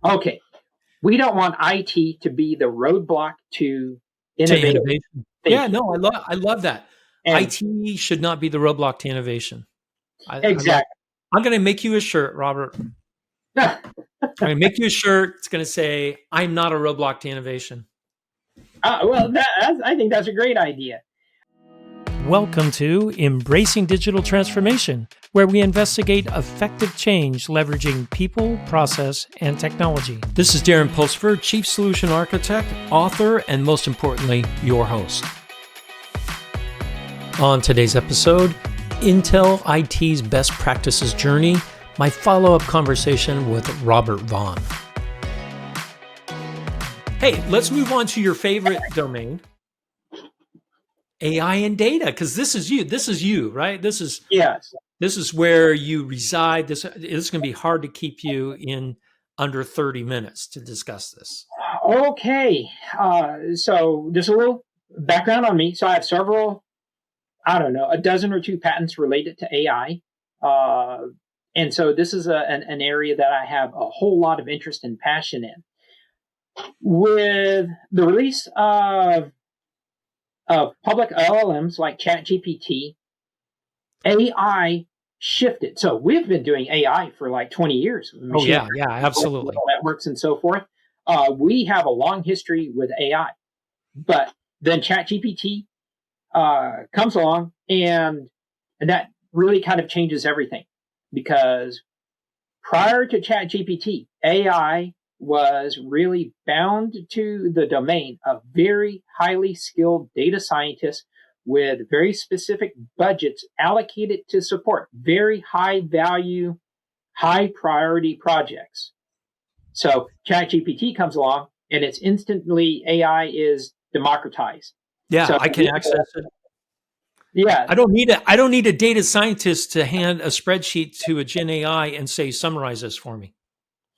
Okay. We don't want IT to be the roadblock to To innovative innovation. Yeah, thinking. no, I love that. And IT should not be the roadblock to innovation. I love. exactly. I'm going to make you a shirt, Robert. I'm going to make you a shirt. It's going to say, "I'm not a roadblock to innovation." Well, I think that's a great idea. Welcome to Embracing Digital Transformation, where we investigate effective change leveraging people, process, and technology. This is Darren Pulsford, Chief Solution Architect, author, and most importantly, your host. On today's episode, Intel IT's Best Practices Journey, my follow-up conversation with Robert Vaughn. Hey, let's move on to your favorite domain, AI and data, because this is you, right? This is where you reside. This is going to be hard to keep you in under 30 minutes to discuss this. Okay. So just a little background on me. So I have several, a dozen or two patents related to AI. And so this is an area that I have a whole lot of interest and passion in. With the release of public LLMs like ChatGPT, AI shifted. So we've been doing AI for like 20 years. Oh, yeah, absolutely. Networks and so forth. We have a long history with AI. But then ChatGPT comes along, and that really kind of changes everything. Because prior to ChatGPT, AI was really bound to the domain of very highly skilled data scientists with very specific budgets allocated to support very high value, high priority projects. So ChatGPT comes along, and it's instantly AI is democratized. Yeah, so I can access it. Yeah, I don't need a data scientist to hand a spreadsheet to a Gen AI and say, summarize this for me.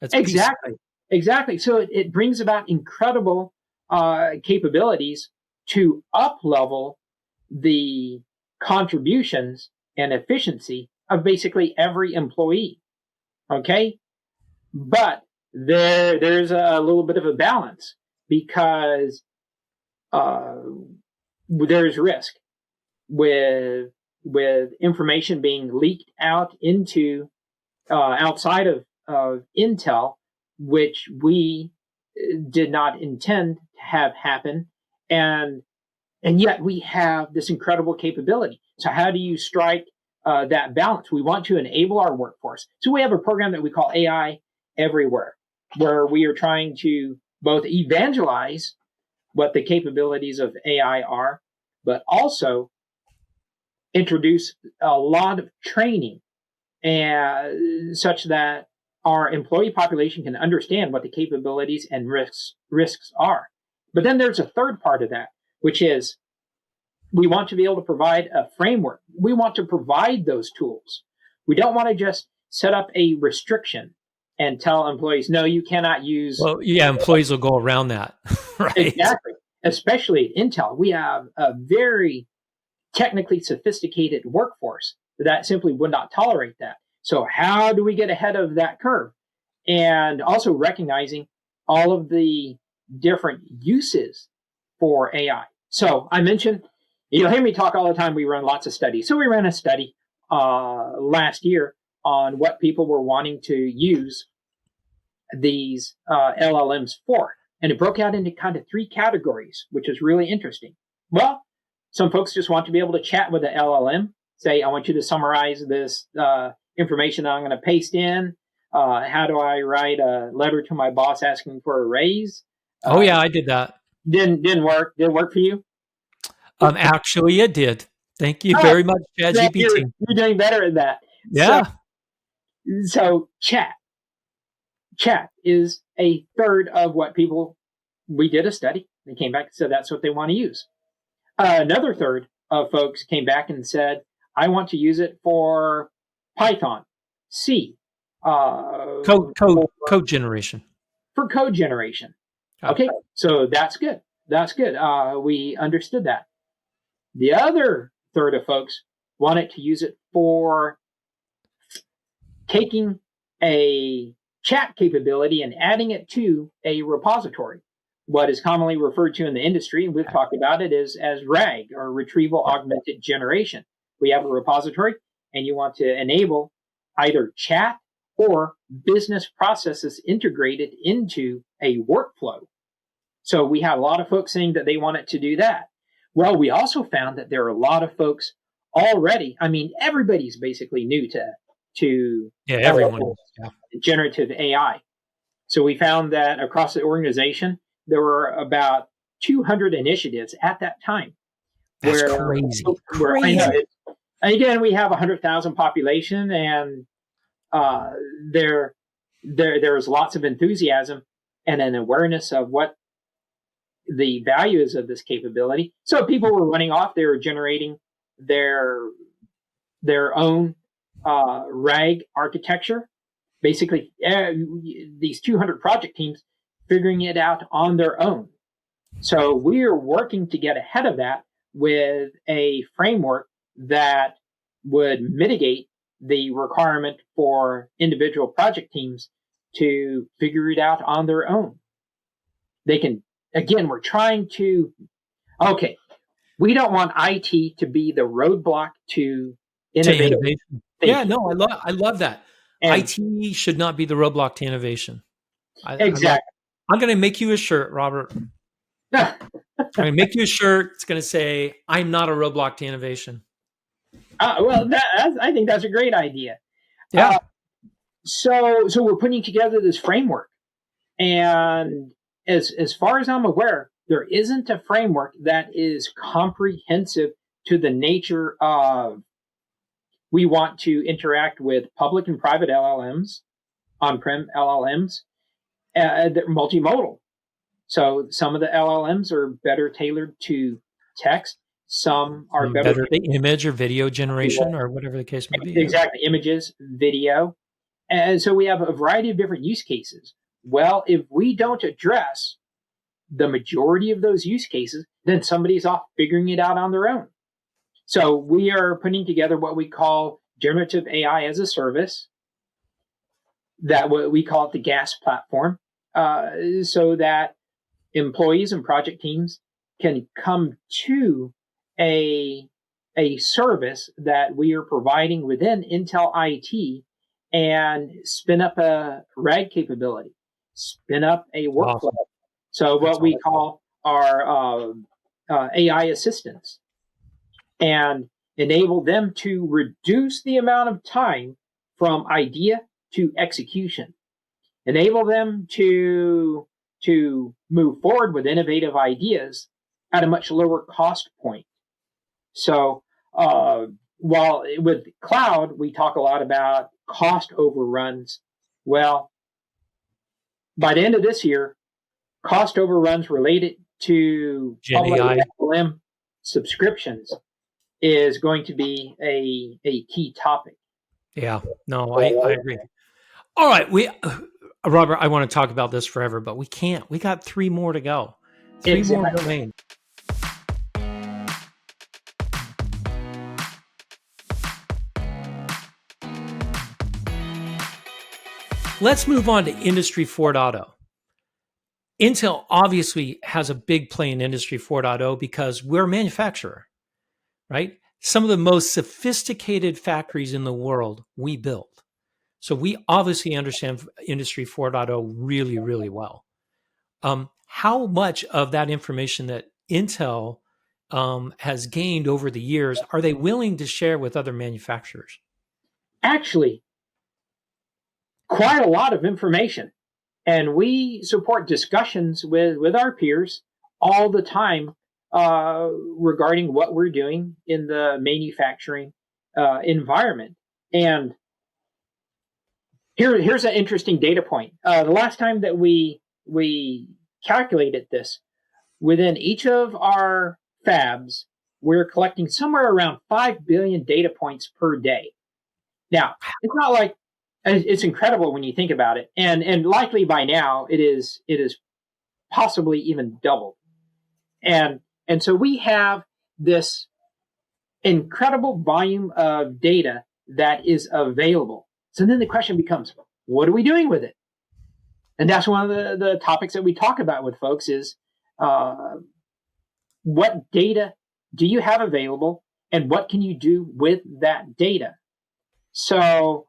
That's exactly. So it brings about incredible capabilities to up level the contributions and efficiency of basically every employee. Okay, but there's a little bit of a balance because there's risk with information being leaked out into outside of Intel, which we did not intend to have happen, and yet we have this incredible capability. So how do you strike that balance? We want to enable our workforce. So we have a program that we call AI Everywhere, where we are trying to both evangelize what the capabilities of AI are, but also introduce a lot of training and such that our employee population can understand what the capabilities and risks are. But then there's a third part of that, which is we want to be able to provide a framework. We want to provide those tools. We don't want to just set up a restriction and tell employees, no, you cannot use. Well, yeah, employees will go around that, right? Exactly. Especially at Intel, we have a very technically sophisticated workforce that simply would not tolerate that. So how do we get ahead of that curve? And also recognizing all of the different uses for AI. So I mentioned, you'll hear me talk all the time, we run lots of studies. So we ran a study last year on what people were wanting to use these LLMs for. And it broke out into kind of three categories, which is really interesting. Well, some folks just want to be able to chat with the LLM, say, I want you to summarize this information that I'm going to paste in. How do I write a letter to my boss asking for a raise? Oh, yeah, I did that. Didn't work. Did it work for you? Actually, it did. Thank you very much, ChatGPT. You're doing better at that. Yeah. So chat is a third of what people, we did a study. They came back and said that's what they want to use. Another third of folks came back and said, I want to use it for Python, C. Code generation. For code generation. Okay, so that's good. We understood that. The other third of folks wanted to use it for taking a chat capability and adding it to a repository, what is commonly referred to in the industry, and we've talked about it, is as RAG, or Retrieval Augmented Generation. We have a repository, and you want to enable either chat or business processes integrated into a workflow. So we have a lot of folks saying that they want it to do that. Well, we also found that there are a lot of folks already. I mean, everybody's basically new to everyone. generative AI. So we found that across the organization, there were about 200 initiatives at that time. That's crazy. Again, we have 100,000 population, and there's lots of enthusiasm and an awareness of what the value is of this capability. So people were running off; they were generating their own RAG architecture. Basically, these 200 project teams figuring it out on their own. So we're working to get ahead of that with a framework that would mitigate the requirement for individual project teams to figure it out on their own. They can, again, we're trying to, we don't want IT to be the roadblock to innovation. Yeah, no, I love that. And IT should not be the roadblock to innovation. Exactly. I'm going to make you a shirt, Robert. I'm going to make you a shirt. It's going to say, "I'm not a roadblock to innovation." Well, I think that's a great idea. Yeah. So we're putting together this framework, and as far as I'm aware, there isn't a framework that is comprehensive to the nature of we want to interact with public and private LLMs, on-prem LLMs. They're multimodal. So some of the LLMs are better tailored to text. Some are better to image or video generation, or whatever the case may be. Exactly. Images, video. And so we have a variety of different use cases. Well, if we don't address the majority of those use cases, then somebody's off figuring it out on their own. So we are putting together what we call generative AI as a service, that what we call it the GAS platform, so that employees and project teams can come to a service that we are providing within Intel IT and spin up a RAG capability, spin up a workflow. Awesome. So what we call our AI assistants, and enable them to reduce the amount of time from idea to execution, enable them to move forward with innovative ideas at a much lower cost point. So while with cloud, we talk a lot about cost overruns. Well, by the end of this year, cost overruns related to LLM subscriptions is going to be a key topic. Yeah, no, I agree. All right, Robert, I want to talk about this forever, but we can't. We got 3 more to go. 3 more domains. Let's move on to Industry 4.0. Intel obviously has a big play in Industry 4.0 because we're a manufacturer, right? Some of the most sophisticated factories in the world we build. So we obviously understand Industry 4.0 really, really well. How much of that information that Intel has gained over the years are they willing to share with other manufacturers? Actually, quite a lot of information. And we support discussions with our peers all the time regarding what we're doing in the manufacturing environment. And here's an interesting data point. The last time that we calculated this, within each of our fabs, we're collecting somewhere around 5 billion data points per day. Now, it's not like it's incredible when you think about it, and likely by now it is possibly even doubled. And so we have this incredible volume of data that is available. So then the question becomes, what are we doing with it? And that's one of the topics that we talk about with folks is uh, what data do you have available and what can you do with that data? So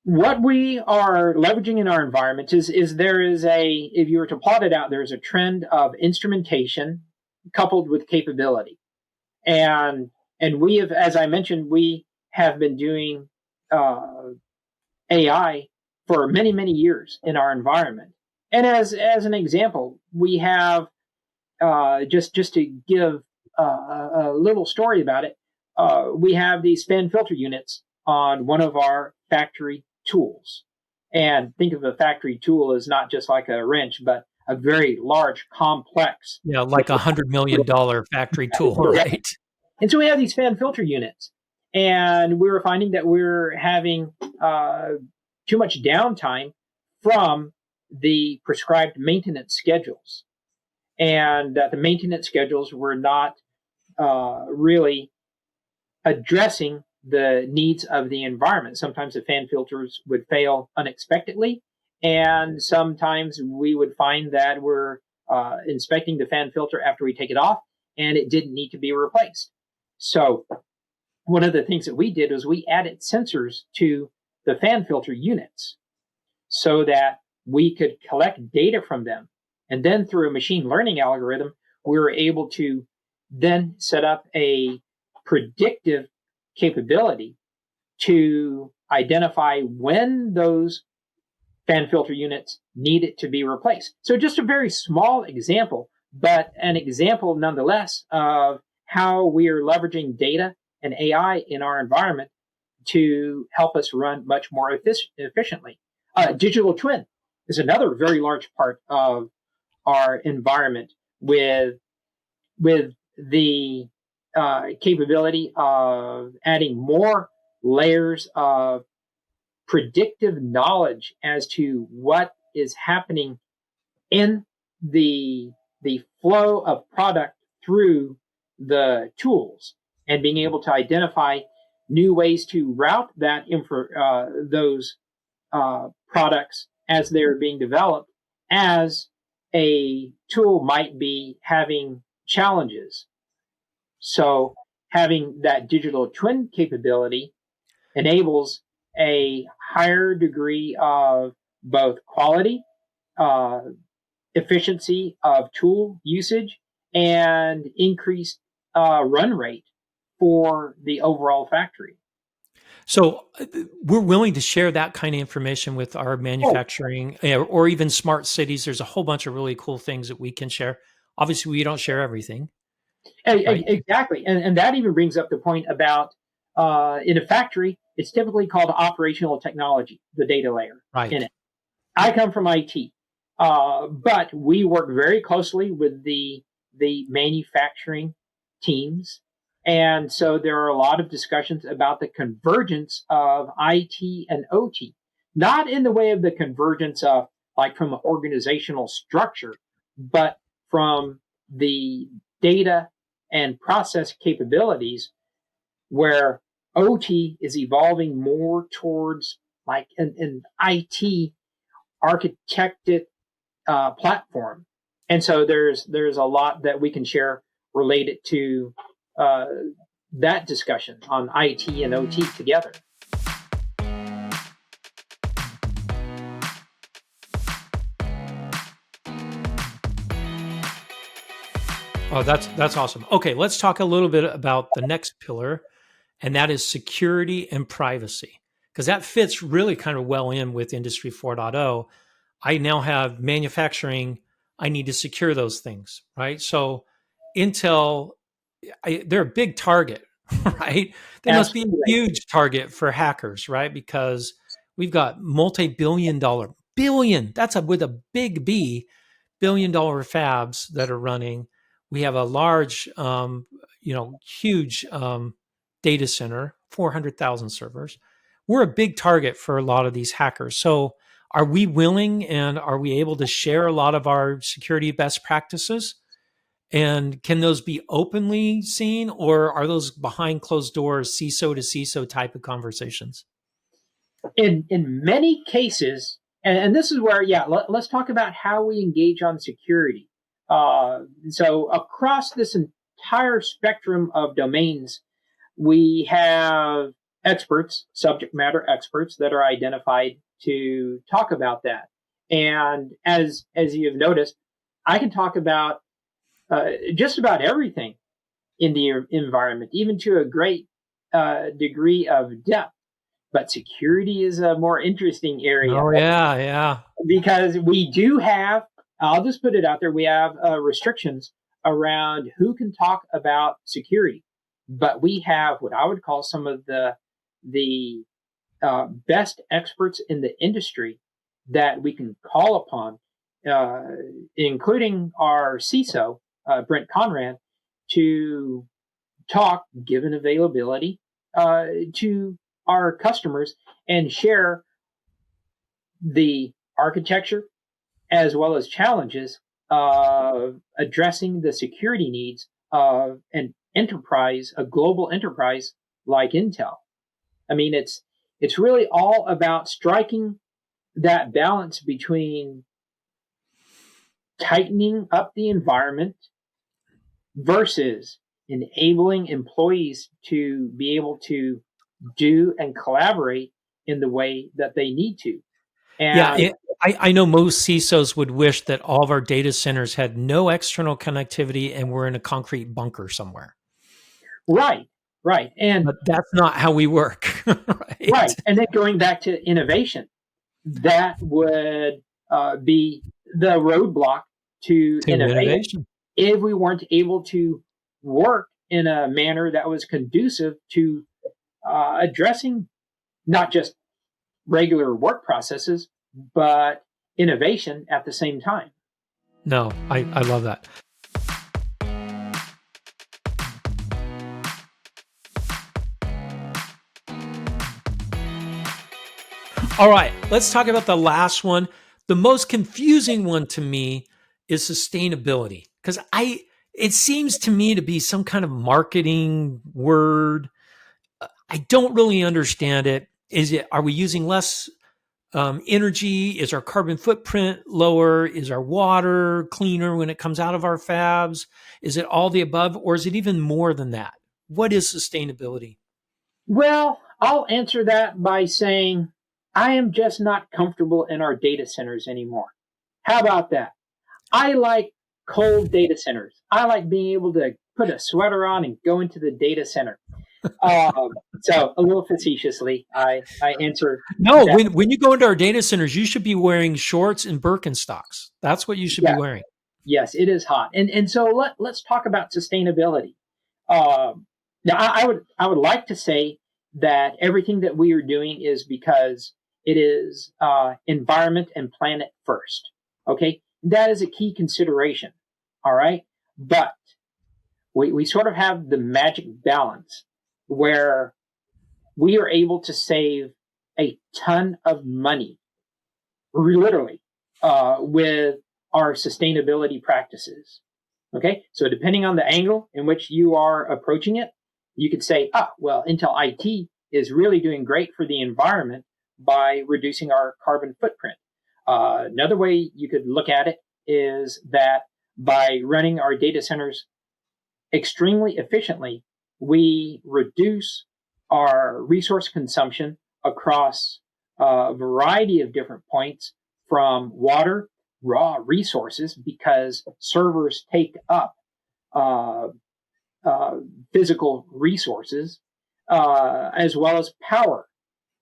what we are leveraging in our environment is there is if you were to plot it out, there's a trend of instrumentation coupled with capability. And we have, as I mentioned, we have been doing AI for many, many years in our environment. And as an example, we have just to give a little story about it, we have these fan filter units on one of our factory tools. And think of a factory tool as not just like a wrench, but a very large, complex. Yeah, like $100 million factory tool, right? And so we have these fan filter units. And we were finding that we're having too much downtime from the prescribed maintenance schedules. And that the maintenance schedules were not really addressing the needs of the environment. Sometimes the fan filters would fail unexpectedly, and sometimes we would find that we're inspecting the fan filter after we take it off, and it didn't need to be replaced. So one of the things that we did was we added sensors to the fan filter units so that we could collect data from them. And then through a machine learning algorithm, we were able to then set up a predictive capability to identify when those fan filter units needed to be replaced. So just a very small example, but an example nonetheless of how we are leveraging data and AI in our environment to help us run much more efficiently. Digital twin is another very large part of our environment with the capability of adding more layers of predictive knowledge as to what is happening in the flow of product through the tools, and being able to identify new ways to route those products as they're being developed, as a tool might be having challenges. So having that digital twin capability enables a higher degree of both quality, efficiency of tool usage, and increased run rate for the overall factory. So we're willing to share that kind of information with our manufacturing or even smart cities. There's a whole bunch of really cool things that we can share. Obviously, we don't share everything. Right? Exactly. And that even brings up the point about in a factory, it's typically called operational technology, the data layer in it. I come from IT, but we work very closely with the manufacturing teams. And so there are a lot of discussions about the convergence of IT and OT, not in the way of the convergence of like from an organizational structure, but from the data and process capabilities, where OT is evolving more towards like an IT architected platform. And so there's a lot that we can share related to that discussion on IT and OT together. Oh, that's awesome. Okay, let's talk a little bit about the next pillar, and that is security and privacy, because that fits really kind of well in with Industry 4.0. I now have manufacturing. I need to secure those things, right? So Intel, they're a big target, right? They must be a huge target for hackers, right? Because we've got billion, that's with a big B, billion-dollar fabs that are running. We have a large, huge data center, 400,000 servers. We're a big target for a lot of these hackers. So are we willing and are we able to share a lot of our security best practices? And can those be openly seen, or are those behind closed doors, CISO to CISO type of conversations? In many cases, and this is where, let's talk about how we engage on security. So across this entire spectrum of domains, we have experts, subject matter experts that are identified to talk about that. And as you have noticed, I can talk about just about everything in the environment, even to a great degree of depth. But security is a more interesting area. Oh, yeah. Because we do have, I'll just put it out there, we have restrictions around who can talk about security. But we have what I would call some of the best experts in the industry that we can call upon, including our CISO, Brent Conrad, to talk, given availability, to our customers and share the architecture as well as challenges of addressing the security needs of an enterprise, a global enterprise like Intel. I mean, it's really all about striking that balance between tightening up the environment versus enabling employees to be able to do and collaborate in the way that they need to. And I know most CISOs would wish that all of our data centers had no external connectivity and were in a concrete bunker somewhere. right. And But that's not how we work. right. And then going back to innovation, that would be the roadblock to innovation if we weren't able to work in a manner that was conducive to addressing not just regular work processes, but innovation at the same time. No, I love that. All right, let's talk about the last one. The most confusing one to me is sustainability, because it seems to me to be some kind of marketing word. I don't really understand it. Are we using less energy? Is our carbon footprint lower? Is our water cleaner when it comes out of our fabs? Is it all the above, or is it even more than that? What is sustainability? Well, I'll answer that by saying I am just not comfortable in our data centers anymore. How about that? I like cold data centers. I like being able to put a sweater on and go into the data center. So a little facetiously, I answer. No, when you go into our data centers, you should be wearing shorts and Birkenstocks. That's what you should be wearing. Yes, it is hot, and so let's talk about sustainability. Now, I would like to say that everything that we are doing is because it is environment and planet first. Okay, that is a key consideration. All right, but we sort of have the magic balance where we are able to save a ton of money, literally, with our sustainability practices. Okay, so depending on the angle in which you are approaching it, you could say, well, Intel IT is really doing great for the environment by reducing our carbon footprint. Another way you could look at it is that by running our data centers extremely efficiently, we reduce our resource consumption across a variety of different points, from water, raw resources, because servers take up physical resources, as well as power.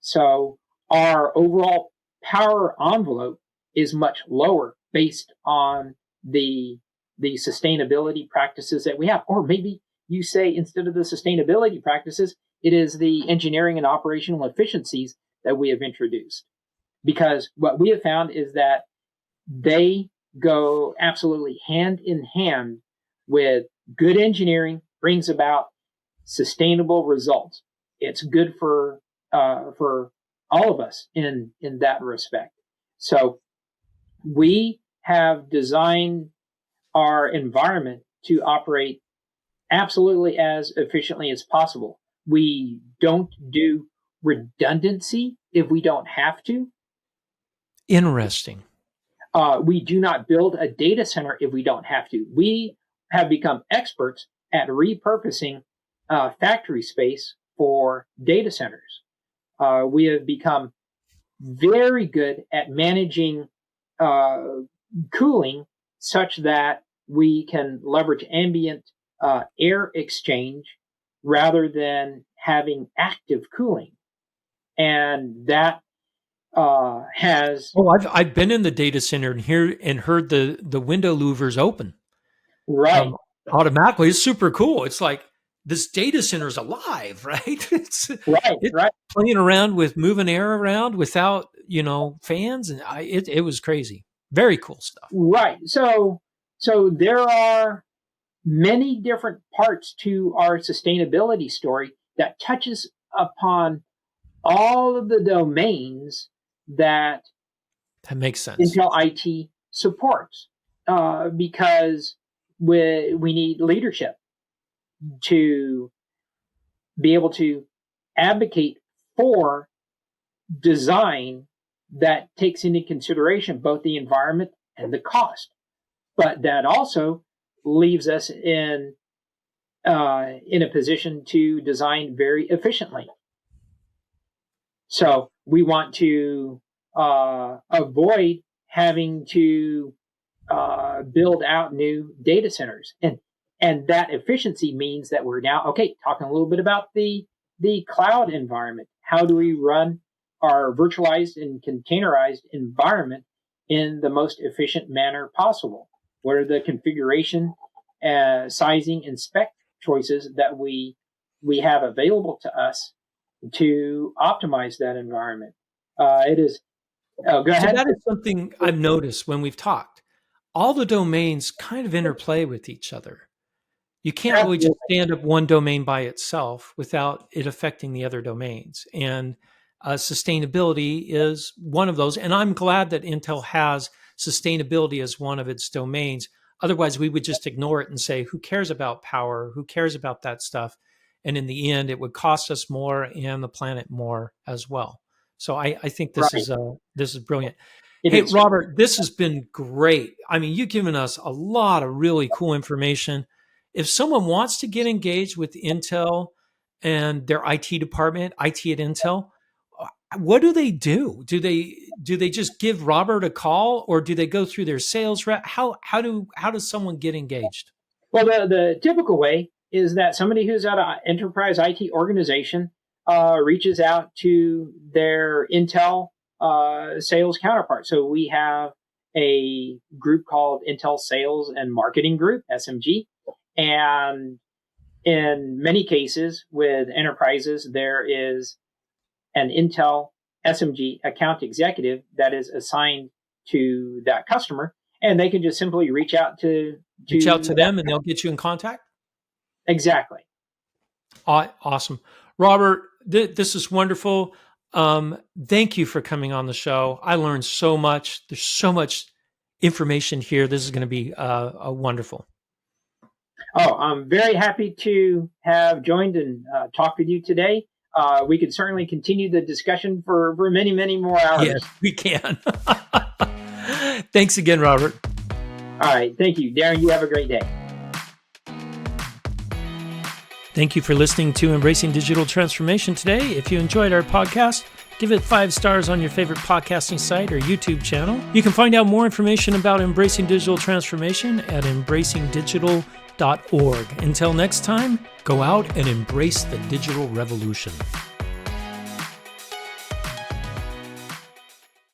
So our overall power envelope is much lower based on the sustainability practices that we have. Or maybe you say, instead of the sustainability practices, it is the engineering and operational efficiencies that we have introduced. Because what we have found is that they go absolutely hand in hand with good engineering brings about sustainable results. It's good for all of us in that respect. So we have designed our environment to operate absolutely as efficiently as possible. We don't do redundancy if we don't have to. Interesting. We do not build a data center if we don't have to. We have become experts at repurposing factory space for data centers. We have become very good at managing cooling such that we can leverage ambient air exchange rather than having active cooling. And that has... Oh, I've been in the data center and heard the window louvers open. Right. Automatically. It's super cool. It's like this data center is alive, right? It's playing around with moving air around without, fans. And it was crazy. Very cool stuff. Right. So there are many different parts to our sustainability story that touches upon all of the domains that makes sense. Intel IT supports, because we need leadership to be able to advocate for design that takes into consideration both the environment and the cost, but that also leaves us in a position to design very efficiently. So we want to avoid having to build out new data centers, and that efficiency means that we're now talking a little bit about the cloud environment. How do we run our virtualized and containerized environment in the most efficient manner possible? What are the configuration, sizing, and spec choices that we have available to us to optimize that environment? It is. Oh, go ahead. So that is something I've noticed when we've talked. All the domains kind of interplay with each other. You can't really just stand up one domain by itself without it affecting the other domains. And sustainability is one of those. And I'm glad that Intel has sustainability as one of its domains. Otherwise, we would just ignore it and say, who cares about power? Who cares about that stuff? And in the end, it would cost us more and the planet more as well. So I think this is brilliant. Hey, Robert, this has been great. I mean, you've given us a lot of really cool information. If someone wants to get engaged with Intel and their IT department, IT at Intel, what do they do? Do they just give Robert a call, or do they go through their sales rep? How does someone get engaged? Well, the typical way is that somebody who's at an enterprise IT organization reaches out to their Intel sales counterpart. So we have a group called Intel Sales and Marketing Group, SMG. And in many cases with enterprises, there is an Intel SMG account executive that is assigned to that customer, and they can just simply reach out to them and they'll get you in contact? Exactly. Awesome. Robert, this is wonderful. Thank you for coming on the show. I learned so much. There's so much information here. This is going to be wonderful. Oh, I'm very happy to have joined and talked with you today. We could certainly continue the discussion for many, many more hours. Yes, we can. Thanks again, Robert. All right. Thank you, Darren. You have a great day. Thank you for listening to Embracing Digital Transformation today. If you enjoyed our podcast, give it 5 stars on your favorite podcasting site or YouTube channel. You can find out more information about Embracing Digital Transformation at embracingdigital.org. Until next time, go out and embrace the digital revolution.